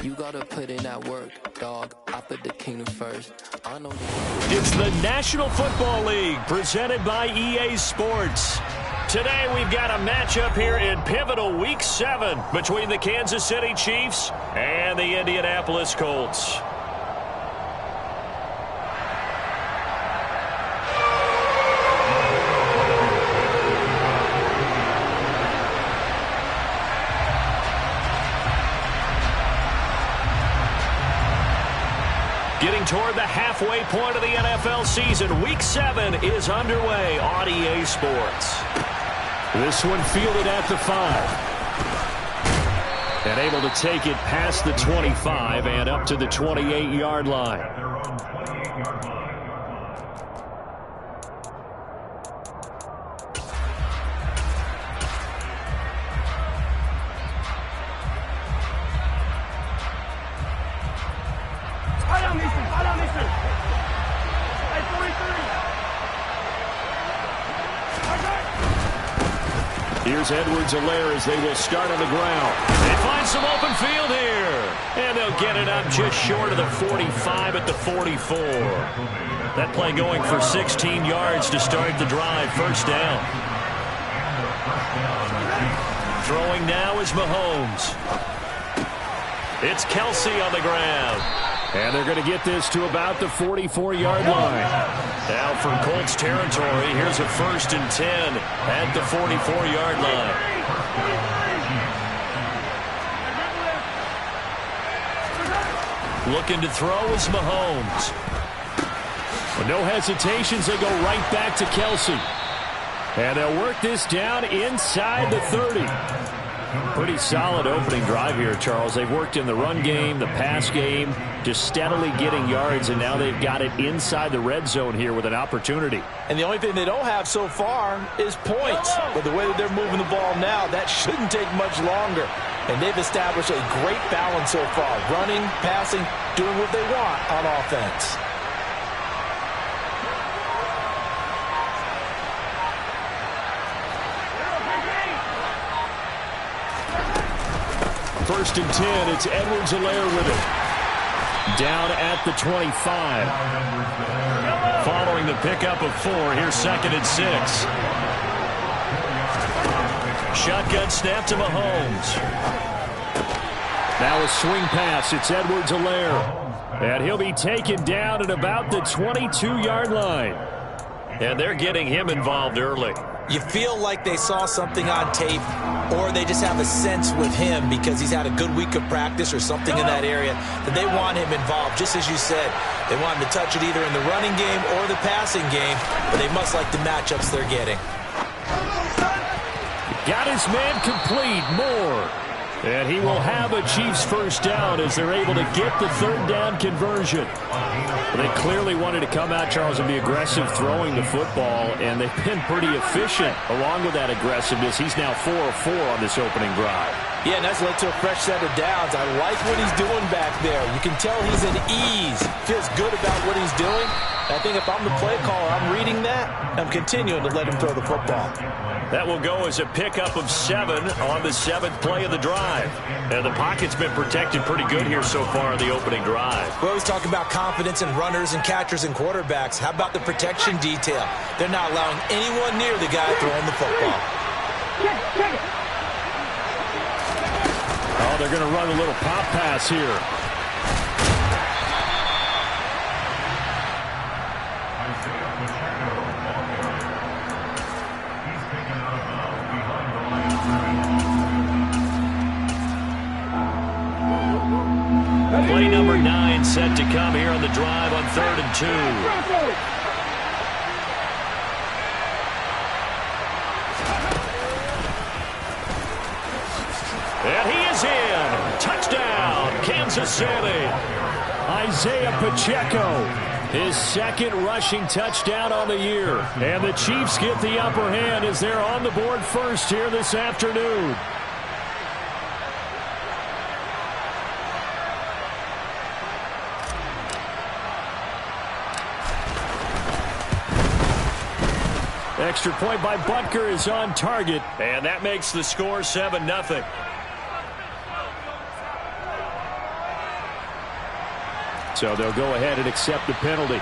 You gotta put in that work, dog. I put the kingdom first. I know It's the National Football League presented by EA Sports. Today we've got a matchup here in pivotal Week 7 between the Kansas City Chiefs and the Indianapolis Colts. Getting toward the halfway point of the NFL season, Week 7 is underway on EA Sports. This one fielded at the 5. And able to take it past the 25 and up to the 28-yard line. Here's Edwards-Helaire as they will start on the ground. They find some open field here. And they'll get it up just short of the 45 at the 44. That play going for 16 yards to start the drive. First down. Throwing now is Mahomes. It's Kelsey on the ground. And they're going to get this to about the 44-yard line. Now from Colts territory, here's a 1st and 10 at the 44-yard line. Looking to throw is Mahomes. With no hesitations, they go right back to Kelsey. And they'll work this down inside the 30. Pretty solid opening drive here, Charles. They've worked in the run game, the pass game, just steadily getting yards, and now they've got it inside the red zone here with an opportunity. And the only thing they don't have so far is points. But the way that they're moving the ball now, that shouldn't take much longer. And they've established a great balance so far. Running, passing, doing what they want on offense. First and 10, it's Edwards-Helaire with it. Down at the 25. Following the pickup of 4, here's 2nd and 6. Shotgun snap to Mahomes. Now a swing pass, it's Edwards-Helaire. And he'll be taken down at about the 22-yard line. And they're getting him involved early. You feel like they saw something on tape, or they just have a sense with him because he's had a good week of practice or something in that area that they want him involved. Just as you said, they want him to touch it either in the running game or the passing game, but they must like the matchups they're getting. Got his man complete, Moore. And he will have a Chiefs first down as they're able to get the 3rd down conversion. They clearly wanted to come out, Charles, and be aggressive throwing the football, and they've been pretty efficient along with that aggressiveness. He's now 4 of 4 on this opening drive. Yeah, and that's led to a fresh set of downs. I like what he's doing back there. You can tell he's at ease. Feels good about what he's doing. I think if I'm the play caller, I'm reading that. I'm continuing to let him throw the football. That will go as a pickup of 7 on the 7th play of the drive. And the pocket's been protected pretty good here so far in the opening drive. We always talk about confidence in runners and catchers and quarterbacks. How about the protection detail? They're not allowing anyone near the guy throwing the football. Oh, they're going to run a little pop pass here. Play number 9 set to come here on the drive on 3rd and 2. And he is in. Touchdown, Kansas City. Isaiah Pacheco, his 2nd rushing touchdown on the year. And the Chiefs get the upper hand as they're on the board first here this afternoon. Extra point by Butker is on target, and that makes the score 7-0. So they'll go ahead and accept the penalty.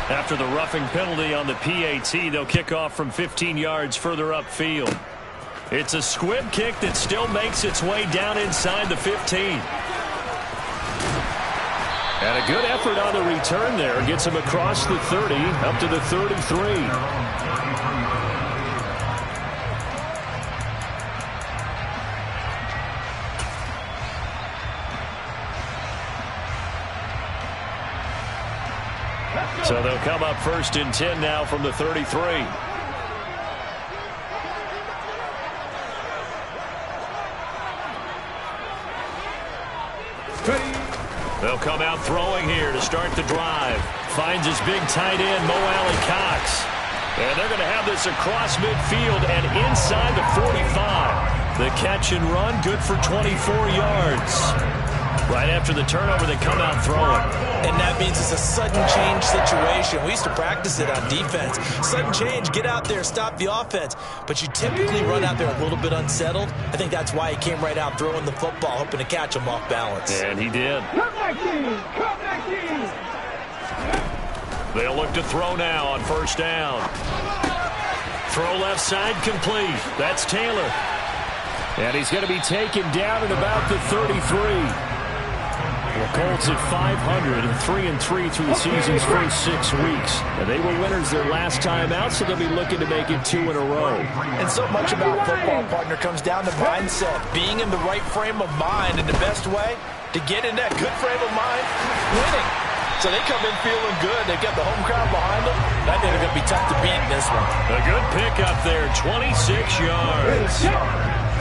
After the roughing penalty on the PAT, they'll kick off from 15 yards further upfield. It's a squib kick that still makes its way down inside the 15. And a good effort on the return there. Gets him across the 30, up to the 33. So they'll come up 1st and 10 now from the 33. They'll come out throwing here to start the drive. Finds his big tight end, Mo Alley-Cox. And they're going to have this across midfield and inside the 45. The catch and run, good for 24 yards. Right after the turnover, they come out throwing. And that means it's a sudden change situation. We used to practice it on defense. Sudden change, get out there, stop the offense. But you typically run out there a little bit unsettled. I think that's why he came right out throwing the football, hoping to catch him off balance. And he did. Come back, team! Come back, team! They'll look to throw now on 1st down. Throw left side complete. That's Taylor. And he's going to be taken down at about the 33. The Colts at 500 and 3-3 through the season's first 6 weeks. And they were winners their last time out, so they'll be looking to make it 2 in a row. And so much about football, partner, comes down to mindset. Being in the right frame of mind, and the best way to get in that good frame of mind, winning. So they come in feeling good. They've got the home crowd behind them. I think they're going to be tough to beat in this one. A good pickup there, 26 yards.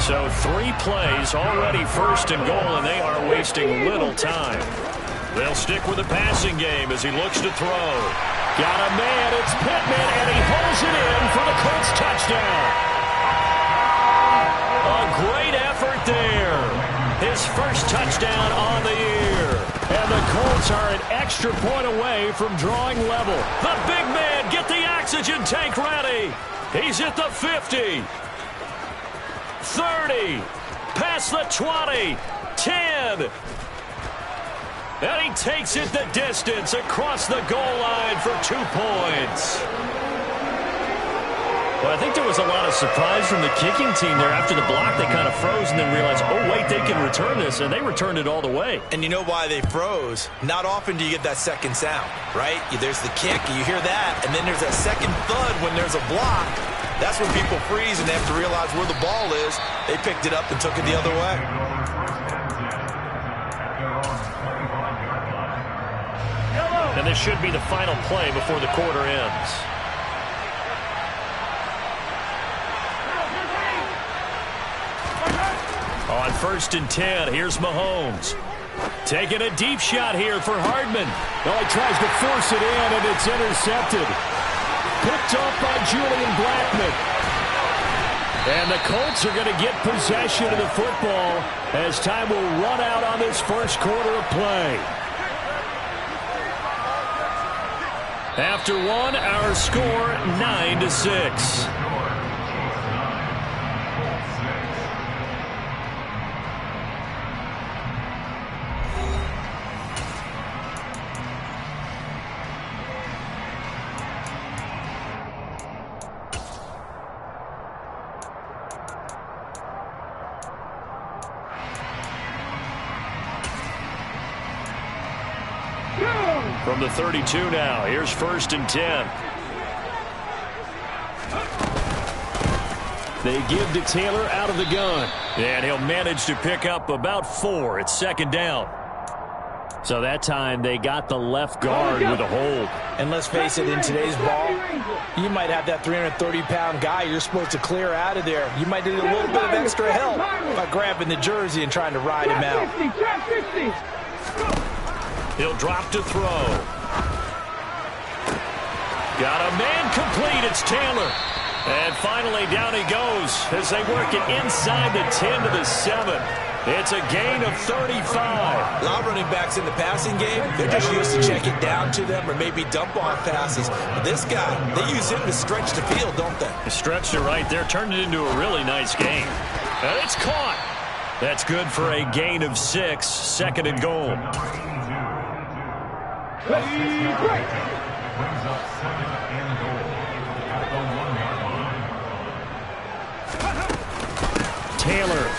So 3 plays, already 1st and goal, and they are wasting little time. They'll stick with the passing game as he looks to throw. Got a man, it's Pittman, and he holds it in for the Colts touchdown. A great effort there. His first touchdown on the year. And the Colts are an extra point away from drawing level. The big man, get the oxygen tank ready. He's at the 50. 30, past the 20, 10. And he takes it the distance across the goal line for 2 points. Well, I think there was a lot of surprise from the kicking team there. After the block, they kind of froze and then realized, oh, wait, they can return this, and they returned it all the way. And you know why they froze? Not often do you get that second sound, right? There's the kick, you hear that, and then there's that second thud when there's a block. That's when people freeze and they have to realize where the ball is. They picked it up and took it the other way. And this should be the final play before the quarter ends. On 1st and 10, here's Mahomes. Taking a deep shot here for Hardman. Oh, he tries to force it in, and it's intercepted. Picked off by Julian Blackman. And the Colts are going to get possession of the football as time will run out on this first quarter of play. After 1, our score 9-6. From the 32 now, here's 1st and 10. They give to Taylor out of the gun. And he'll manage to pick up about 4. It's 2nd down. So that time they got the left guard with a hold. And let's face it, in today's ball, you might have that 330-pound guy you're supposed to clear out of there. You might need a little bit of extra help by grabbing the jersey and trying to ride him out. He'll drop to throw. Got a man complete. It's Taylor. And finally down he goes as they work it inside the 10 to the 7. It's a gain of 35. A lot of running backs in the passing game, they're just used to check it down to them or maybe dump off passes. But this guy, they use him to stretch the field, don't they? He stretched it right there, turned it into a really nice game. And it's caught. That's good for a gain of 6, 2nd and goal. Taylor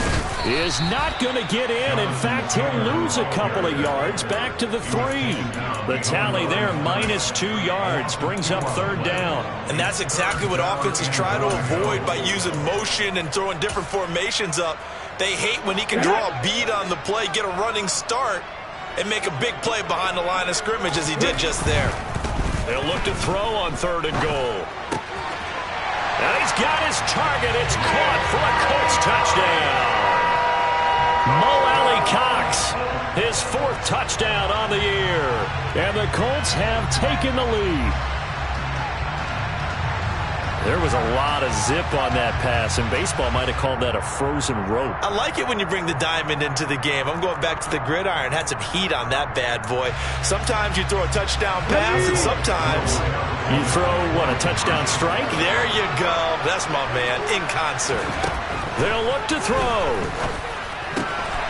is not going to get in. In fact, he'll lose a couple of yards back to the 3. The tally there, -2 yards, brings up 3rd down. And that's exactly what offenses try to avoid by using motion and throwing different formations up. They hate when he can draw a bead on the play, get a running start, and make a big play behind the line of scrimmage as he did just there. They'll look to throw on 3rd and goal. And he's got his target. It's caught for a Colts touchdown. Mo Alley-Cox, his 4th touchdown on the year. And the Colts have taken the lead. There was a lot of zip on that pass, and baseball might have called that a frozen rope. I like it when you bring the diamond into the game. I'm going back to the gridiron. Had some heat on that bad boy. Sometimes you throw a touchdown pass, and sometimes you throw, what, a touchdown strike? There you go. That's my man, in concert. They'll look to throw.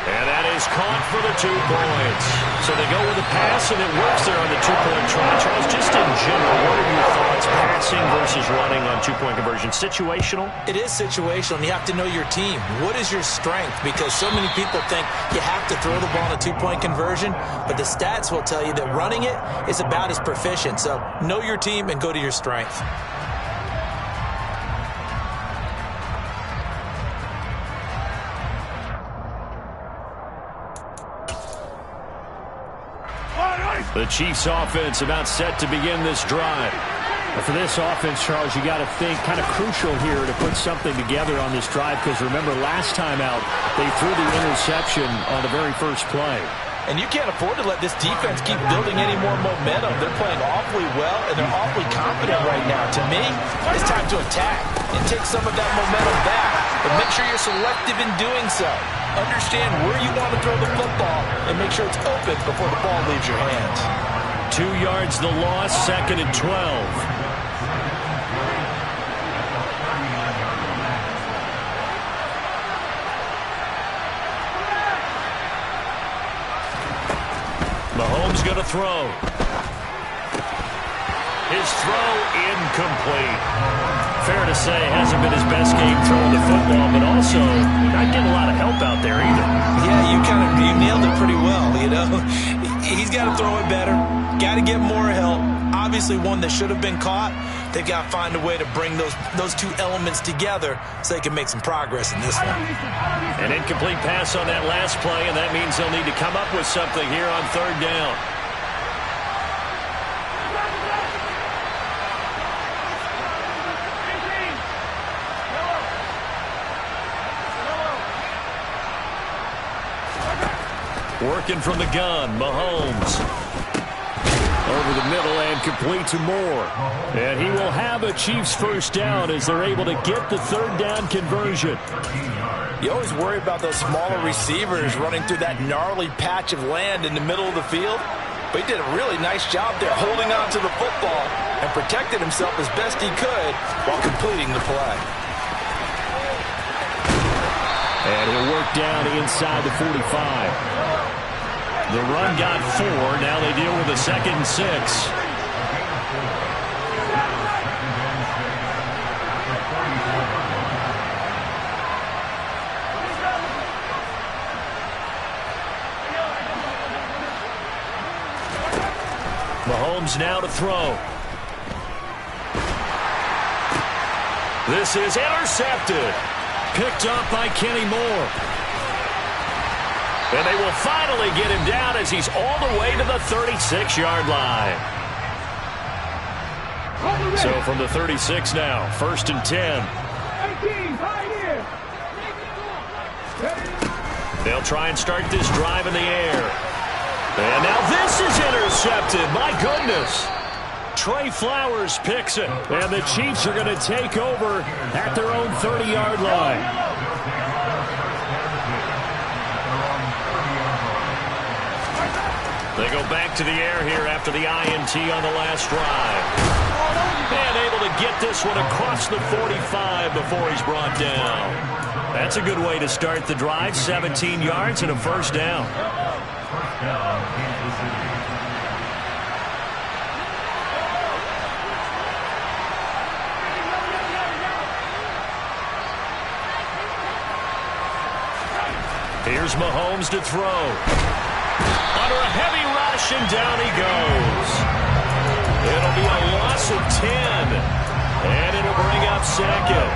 And that is caught for the 2 points. So they go with a pass, and it works there on the 2-point try. Charles, just in general, what are your thoughts passing versus running on 2-point conversion? Situational? It is situational, and you have to know your team. What is your strength? Because so many people think you have to throw the ball in a 2-point conversion, but the stats will tell you that running it is about as proficient. So know your team and go to your strength. The Chiefs offense about set to begin this drive. For this offense, Charles, you got to think kind of crucial here to put something together on this drive, because remember last time out they threw the interception on the very first play. And you can't afford to let this defense keep building any more momentum. They're playing awfully well, and they're awfully confident right now. To me, it's time to attack and take some of that momentum back. But make sure you're selective in doing so. Understand where you want to throw the football and make sure it's open before the ball leaves your hands. 2 yards the loss, 2nd and 12. Mahomes going to throw. His throw incomplete. Fair to say, hasn't been his best game throwing the football, but also not getting a lot of help out there either. Yeah, you nailed it pretty well, you know. He's got to throw it better. Got to get more help. Obviously one that should have been caught. They've got to find a way to bring those 2 elements together so they can make some progress in this one. An incomplete pass on that last play, and that means they'll need to come up with something here on 3rd down. Working from the gun, Mahomes. Over the middle and complete to Moore. And he will have a Chiefs 1st down as they're able to get the 3rd down conversion. You always worry about those smaller receivers running through that gnarly patch of land in the middle of the field. But he did a really nice job there holding on to the football and protected himself as best he could while completing the play. And he'll work down inside the 45. The run got 4. Now they deal with a 2nd and 6. Mahomes now to throw. This is intercepted. Picked up by Kenny Moore. And they will finally get him down as he's all the way to the 36-yard line. So from the 36 now, 1st and 10. They'll try and start this drive in the air. And now this is intercepted. My goodness. Trey Flowers picks it. And the Chiefs are going to take over at their own 30-yard line. They go back to the air here after the INT on the last drive. And able to get this one across the 45 before he's brought down. That's a good way to start the drive. 17 yards and a first down. Here's Mahomes to throw. Under a heavy rush, and down he goes. It'll be a loss of 10, and it'll bring up second.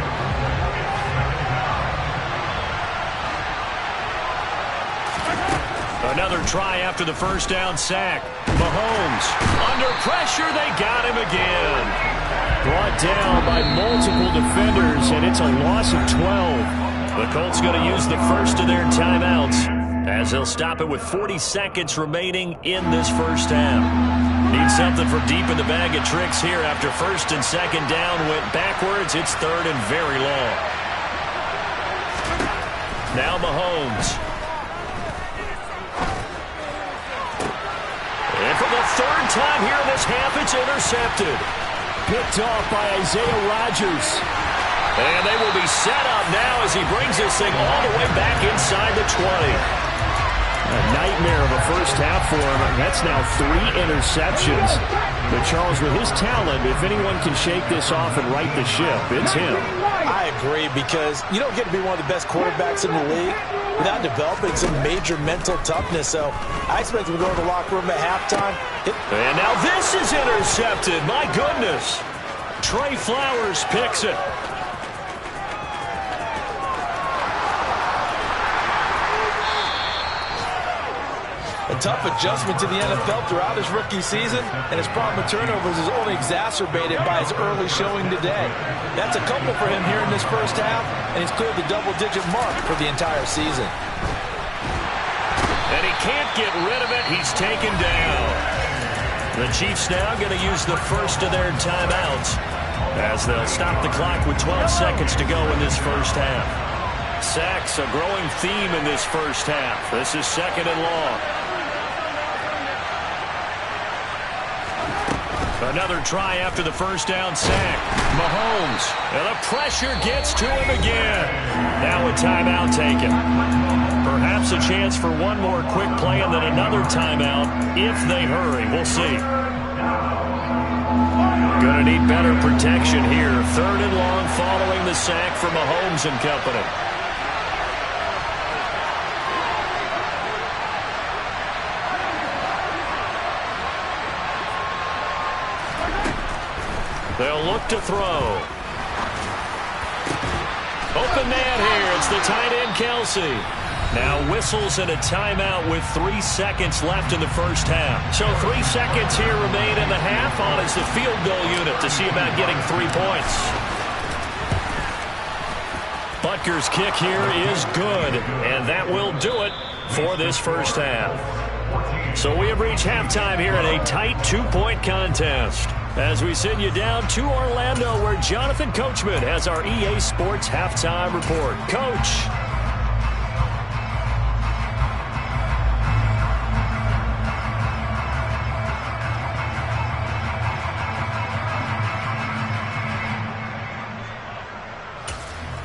Another try after the first down sack. Mahomes, under pressure, they got him again. Brought down by multiple defenders, and it's a loss of 12. The Colts going to use the first of their timeouts as they'll stop it with 40 seconds remaining in this first half. Need something from deep in the bag of tricks here after first and second down went backwards. It's third and very long. Now Mahomes. And for the third time here in this half, it's intercepted. Picked off by Isaiah Rodgers. And they will be set up now as he brings this thing all the way back inside the 20. A nightmare of a first half for him. That's now 3 interceptions. But Charles, with his talent, if anyone can shake this off and right the ship, it's him. I agree, because you don't get to be one of the best quarterbacks in the league without developing some major mental toughness. So I expect him to go to the locker room at halftime. And now this is intercepted. My goodness. Trey Flowers picks it. A tough adjustment to the NFL throughout his rookie season, and his problem with turnovers is only exacerbated by his early showing today. That's a couple for him here in this first half, and he's cleared the double-digit mark for the entire season. And he can't get rid of it. He's taken down. The Chiefs now going to use the first of their timeouts as they'll stop the clock with 12 seconds to go in this first half. Sacks, a growing theme in this first half. This is second and long. Another try after the first down sack. Mahomes, and the pressure gets to him again. Now a timeout taken. Perhaps a chance for one more quick play and then another timeout if they hurry. We'll see. Gonna need better protection here. Third and long following the sack from Mahomes and company. They'll look to throw. Open man here. It's the tight end, Kelsey. Now whistles and a timeout with 3 seconds left in the first half. So 3 seconds here remain in the half. On is the field goal unit to see about getting 3 points. Butker's kick here is good, and that will do it for this first half. So we have reached halftime here in a tight 2-point contest as we send you down to Orlando, where Jonathan Coachman has our EA Sports halftime report. Coach.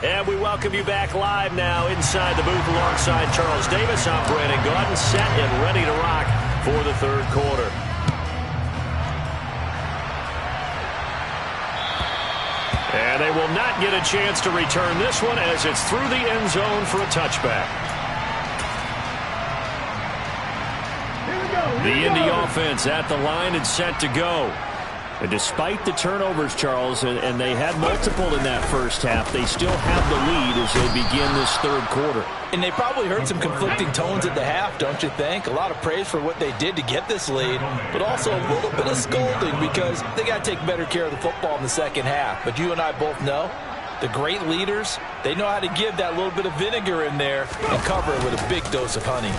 And we welcome you back live now inside the booth alongside Charles Davis. I'm Brandon Gaudin, set and ready to rock for the third quarter. And they will not get a chance to return this one as it's through the end zone for a touchback. The Indy offense at the line and set to go. And despite the turnovers, Charles, and they had multiple in that first half, they still have the lead as they begin this third quarter. And they probably heard some conflicting tones at the half, don't you think? A lot of praise for what they did to get this lead, but also a little bit of scolding because they got to take better care of the football in the second half. But you and I both know the great leaders, they know how to give that little bit of vinegar in there and cover it with a big dose of honey.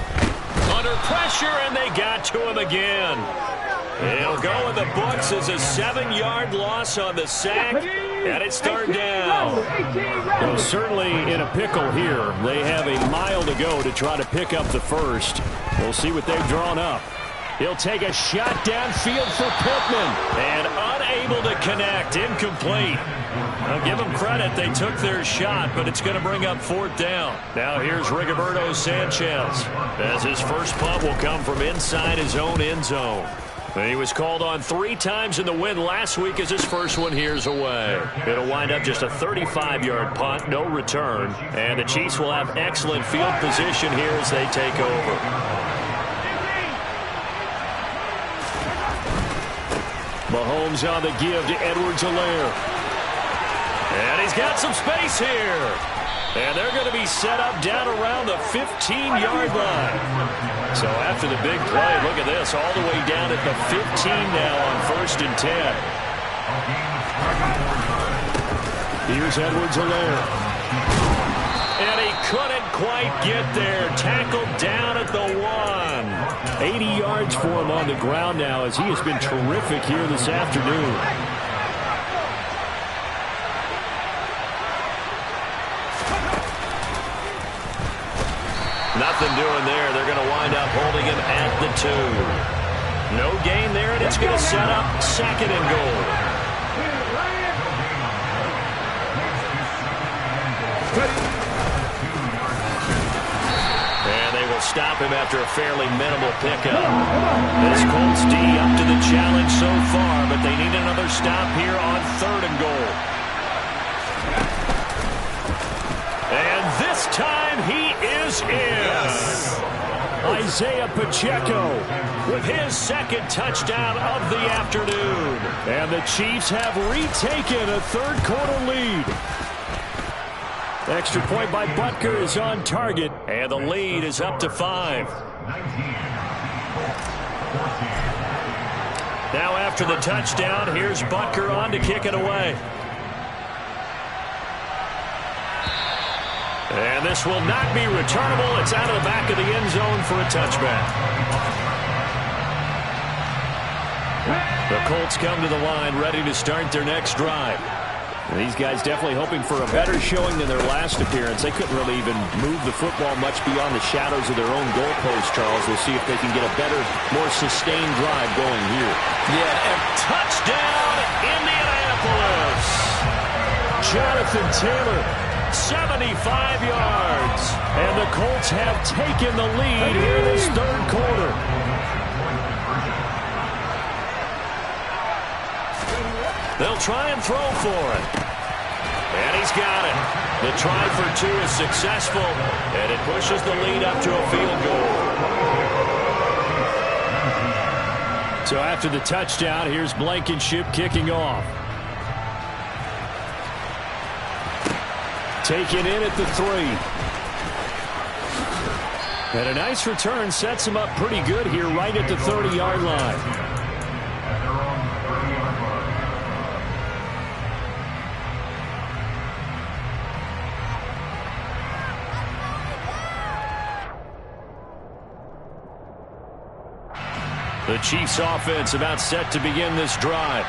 Under pressure, and they got to him again. He'll go in the books as a 7-yard loss on the sack, and it's third down. Well, certainly in a pickle here. They have a mile to go to try to pick up the first. We'll see what they've drawn up. He'll take a shot downfield for Pittman. And unable to connect. Incomplete. I'll give them credit. They took their shot, but it's going to bring up 4th down. Now here's Rigoberto Sanchez, as his first punt will come from inside his own end zone. He was called on 3 times in the win last week as his first one here's away. It'll wind up just a 35-yard punt, no return. And the Chiefs will have excellent field position here as they take over. Mahomes on the give to Edwards-Helaire. And he's got some space here. And they're going to be set up down around the 15-yard line. So after the big play, look at this, all the way down at the 15 now on 1st and 10. Here's Edwards-Helaire. And he couldn't quite get there. Tackled down at the 1. 80 yards for him on the ground now as he has been terrific here this afternoon. Nothing doing there. They're going to wind up holding him at the 2. No gain there, and it's going to set up 2nd and goal. And they will stop him after a fairly minimal pickup. This Colts D up to the challenge so far, but they need another stop here on 3rd and goal. And this time he is in. Yes. Isaiah Pacheco with his 2nd touchdown of the afternoon. And the Chiefs have retaken a 3rd quarter lead. Extra point by Butker is on target. And the lead is up to 5. Now after the touchdown, here's Butker on to kick it away. And this will not be returnable. It's out of the back of the end zone for a touchback. The Colts come to the line ready to start their next drive. And these guys definitely hoping for a better showing than their last appearance. They couldn't really even move the football much beyond the shadows of their own goalpost, Charles. We'll see if they can get a better, more sustained drive going here. Yeah, and touchdown, Indianapolis. Jonathan Taylor, 75 yards. And the Colts have taken the lead here this 3rd quarter. They'll try and throw for it. And he's got it. The try for 2 is successful, and it pushes the lead up to a field goal. So after the touchdown, here's Blankenship kicking off. Taken in at the 3. And a nice return sets him up pretty good here right at the 30-yard line. The Chiefs offense about set to begin this drive.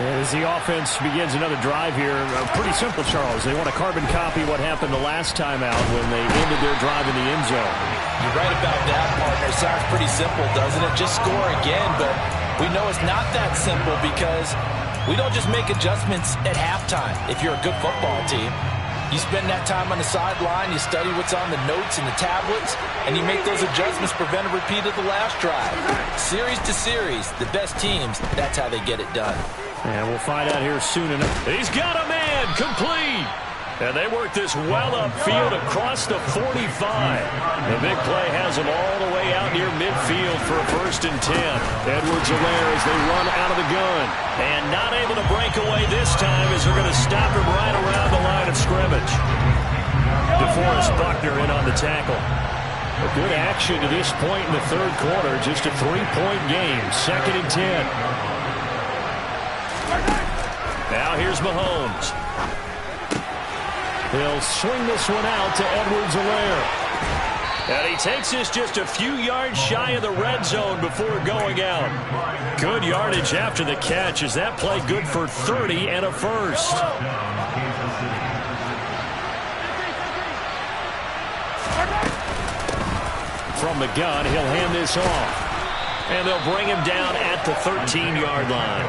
As the offense begins another drive here, pretty simple, Charles. They want to carbon copy what happened the last time out when they ended their drive in the end zone. You're right about that, partner. Sounds pretty simple, doesn't it? Just score again, but we know it's not that simple because we don't just make adjustments at halftime if you're a good football team. You spend that time on the sideline, you study what's on the notes and the tablets, and you make those adjustments, prevent a repeat of the last drive. Series to series, the best teams, that's how they get it done. And we'll find out here soon enough. He's got a man, complete. And they work this well upfield across the 45. The big play has them all the way out near midfield for a 1st and 10. Edwards-Helaire as they run out of the gun. And not able to break away this time as they're going to stop him right around the line of scrimmage. DeForest Buckner in on the tackle. A good action to this point in the 3rd quarter. Just a 3-point game. 2nd and 10. Now here's Mahomes. He'll swing this one out to Edwards-Helaire. And he takes this just a few yards shy of the red zone before going out. Good yardage after the catch. Is that play good for 30 and a first? From the gun, he'll hand this off. And they'll bring him down at the 13-yard line.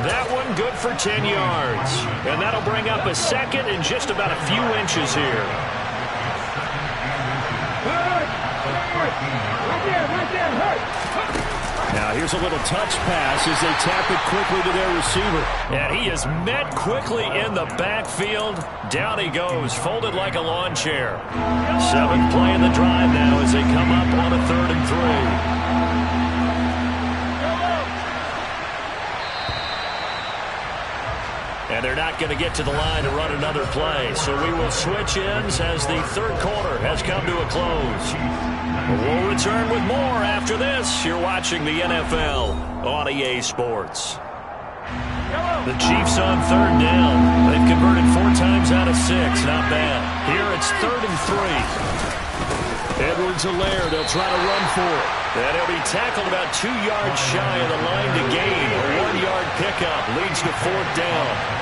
That one good for 10 yards. And that'll bring up a second and just about a few inches here. Now here's a little touch pass as they tap it quickly to their receiver. And he is met quickly in the backfield. Down he goes, folded like a lawn chair. 7th play in the drive now as they come up on a 3rd and 3. And they're not going to get to the line to run another play. So we will switch ends as the 3rd quarter has come to a close. We'll return with more after this. You're watching the NFL on EA Sports. The Chiefs on 3rd down. They've converted 4 times out of 6. Not bad. Here it's 3rd and 3. Edwards-Helaire, they'll try to run for it. And he'll be tackled about 2 yards shy of the line to gain. A 1-yard pickup leads to 4th down.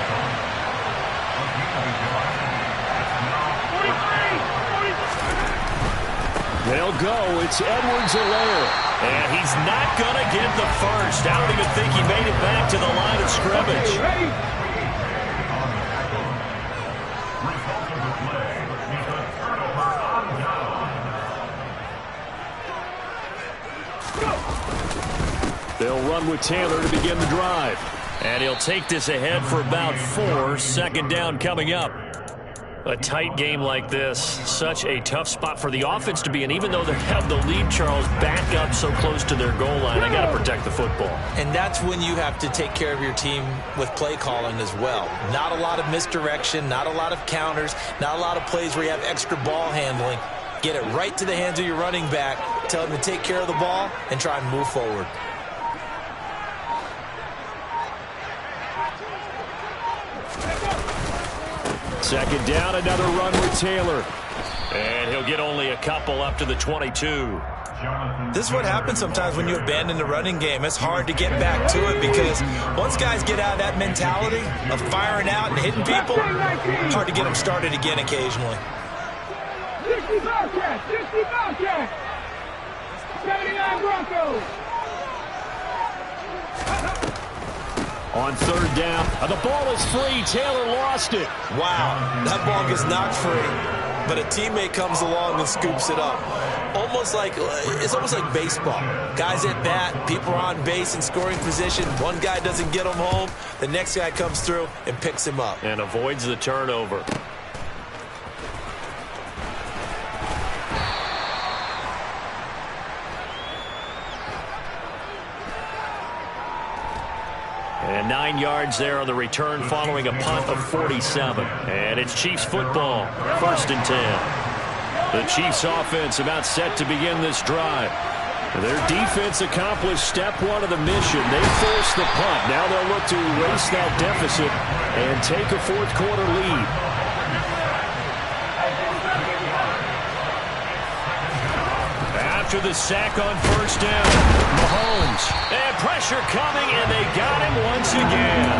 They'll go. It's Edwards-Helaire. And he's not going to get the first. I don't even think he made it back to the line of scrimmage. They'll run with Taylor to begin the drive. And he'll take this ahead for about 4. 2nd down coming up. A tight game like this, such a tough spot for the offense to be in. Even though they have the lead, Charles, back up so close to their goal line, they got to protect the football. And that's when you have to take care of your team with play calling as well. Not a lot of misdirection, not a lot of counters, not a lot of plays where you have extra ball handling. Get it right to the hands of your running back, tell them to take care of the ball, and try and move forward. Second down, another run with Taylor. And he'll get only a couple up to the 22. This is what happens sometimes when you abandon the running game. It's hard to get back to it because once guys get out of that mentality of firing out and hitting people, it's hard to get them started again occasionally. 60 Bobcats, 60 Bobcats, 79 Broncos. On 3rd down, the ball is free. Taylor lost it. Wow, that ball gets knocked free, but a teammate comes along and scoops it up. It's almost like baseball. Guys at bat, people are on base in scoring position. One guy doesn't get him home. The next guy comes through and picks him up. And avoids the turnover. And 9 yards there on the return following a punt of 47. And it's Chiefs football, 1st and 10. The Chiefs offense about set to begin this drive. Their defense accomplished step 1 of the mission. They forced the punt. Now they'll look to erase that deficit and take a 4th quarter lead. After the sack on 1st down, Mahomes. And pressure coming, and they got him once again.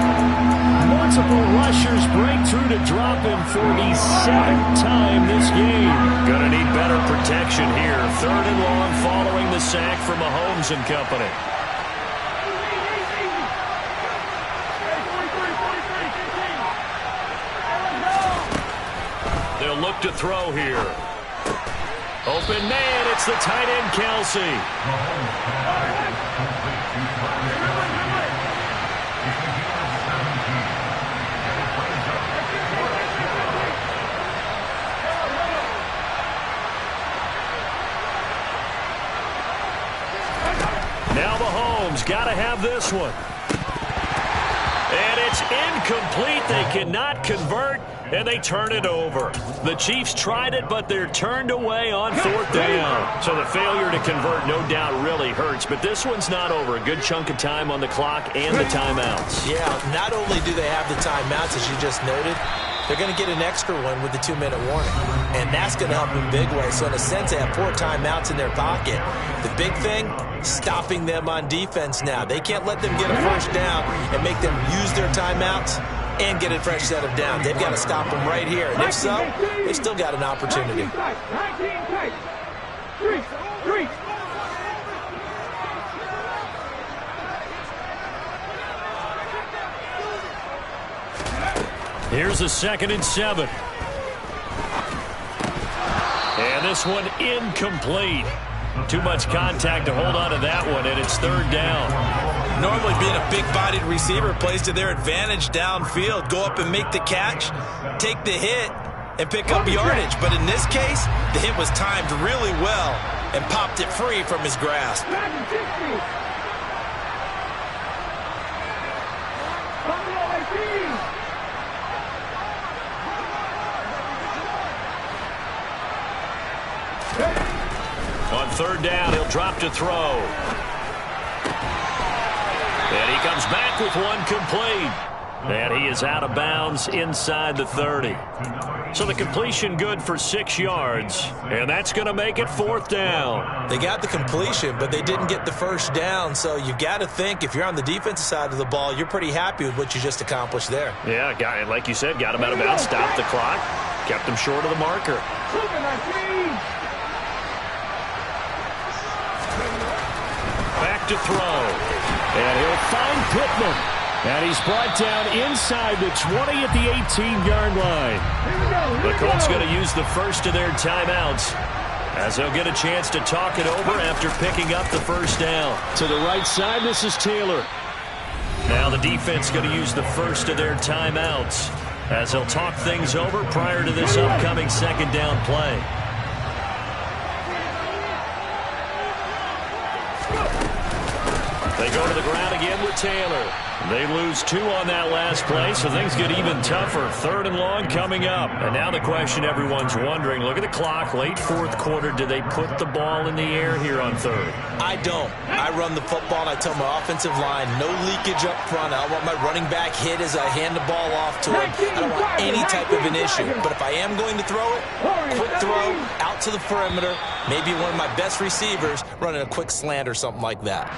Multiple rushers break through to drop him for the 7th time this game. Gonna need better protection here. 3rd and long following the sack from Mahomes and company. They'll look to throw here. Open man, it's the tight end, Kelsey. Now Mahomes got to have this one. And it's incomplete. They cannot convert, and they turn it over. The Chiefs tried it, but they're turned away on 4th down. So the failure to convert no doubt really hurts, but this one's not over. A good chunk of time on the clock and the timeouts. Yeah, not only do they have the timeouts, as you just noted, they're going to get an extra one with the 2-minute warning. And that's going to help in a big way. So in a sense, they have 4 timeouts in their pocket. The big thing, stopping them on defense now. They can't let them get a 1st down and make them use their timeouts and get a fresh set of downs. They've got to stop them right here. And if so, they've still got an opportunity. 19 tight. 3. Here's a 2nd and 7. And this one incomplete. Too much contact to hold on to that one, and it's 3rd down. Normally being a big-bodied receiver plays to their advantage downfield. Go up and make the catch, take the hit, and pick up yardage. But in this case, the hit was timed really well and popped it free from his grasp. On 3rd down, he'll drop to throw. And he comes back with one complete. And he is out of bounds inside the 30. So the completion good for 6 yards. And that's going to make it 4th down. They got the completion, but they didn't get the 1st down. So you got to think if you're on the defensive side of the ball, you're pretty happy with what you just accomplished there. Yeah, like you said, got him out of bounds, stopped the clock, kept him short of the marker. Back to throw. And he'll find Pittman. And he's brought down inside the 20 at the 18-yard line. The Colts going to use the first of their timeouts as they'll get a chance to talk it over after picking up the 1st down. To the right side, this is Taylor. Now the defense going to use the first of their timeouts as they'll talk things over prior to this upcoming 2nd down play. They go to the ground again with Taylor. They lose 2 on that last play, so things get even tougher. 3rd and long coming up. And now the question everyone's wondering, look at the clock, late 4th quarter. Do they put the ball in the air here on 3rd? I don't. I run the football, and I tell my offensive line, no leakage up front. I don't want my running back hit as I hand the ball off to him. I don't want any type of an issue. But if I am going to throw it, quick throw, out to the perimeter, maybe one of my best receivers running a quick slant or something like that.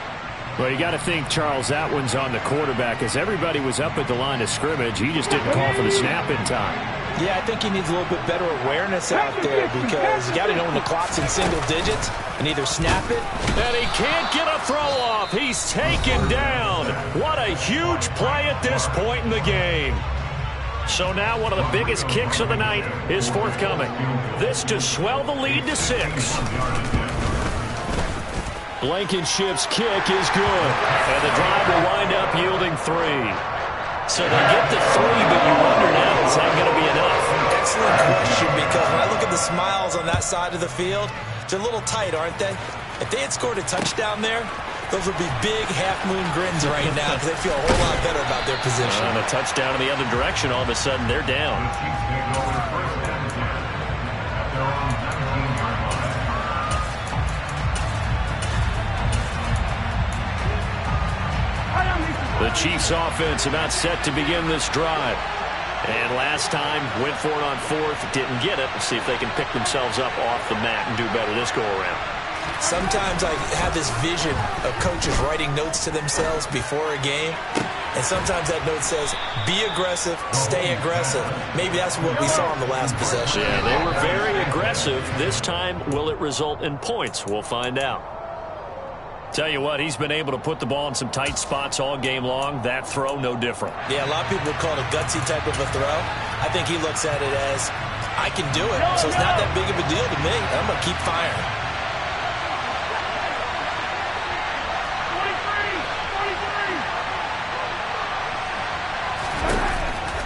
Well, you got to think, Charles, that one's on the quarterback. As everybody was up at the line of scrimmage, he just didn't call for the snap in time. Yeah, I think he needs a little bit better awareness out there because you got to know when the clock's in single digits and either snap it. And he can't get a throw off. He's taken down. What a huge play at this point in the game. So now one of the biggest kicks of the night is forthcoming. This to swell the lead to 6. Blankenship's kick is good. And the drive will wind up yielding 3. So they get the 3, but you wonder now, is that going to be enough? Excellent question, because when I look at the smiles on that side of the field, they're a little tight, aren't they? If they had scored a touchdown there, those would be big half-moon grins right now because they feel a whole lot better about their position. And a touchdown in the other direction, all of a sudden they're down. The Chiefs offense about set to begin this drive. And last time, went for it on 4th, didn't get it. Let's see if they can pick themselves up off the mat and do better this go-around. Sometimes I have this vision of coaches writing notes to themselves before a game. And sometimes that note says, be aggressive, stay aggressive. Maybe that's what we saw in the last possession. Yeah, they were very aggressive. This time, will it result in points? We'll find out. Tell you what, he's been able to put the ball in some tight spots all game long. That throw, no different. Yeah, a lot of people would call it a gutsy type of a throw. I think he looks at it as, I can do it, so it's not that big of a deal to me. I'm going to keep firing.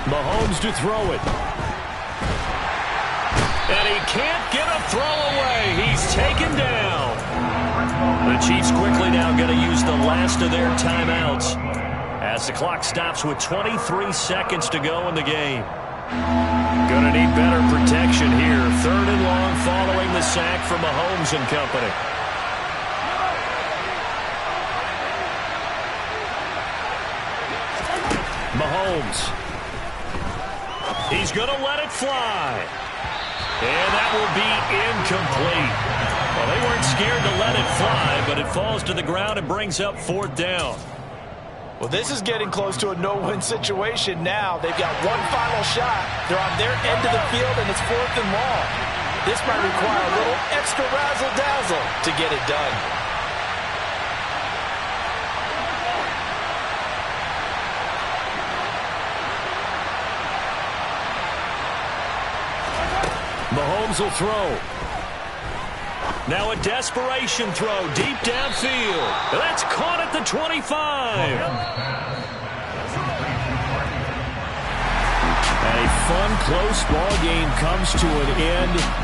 Mahomes to throw it. And he can't get a throw away. He's taken down. The Chiefs quickly now going to use the last of their timeouts as the clock stops with 23 seconds to go in the game. Going to need better protection here. 3rd and long following the sack from Mahomes and company. Mahomes. He's going to let it fly. And that will be incomplete. Well, they weren't scared to let it fly, but it falls to the ground and brings up 4th down. Well, this is getting close to a no-win situation now. They've got one final shot. They're on their end of the field, and it's 4th and long. This might require a little extra razzle-dazzle to get it done. Mahomes will throw. Now a desperation throw deep downfield. That's caught at the 25. And a fun, close ball game comes to an end.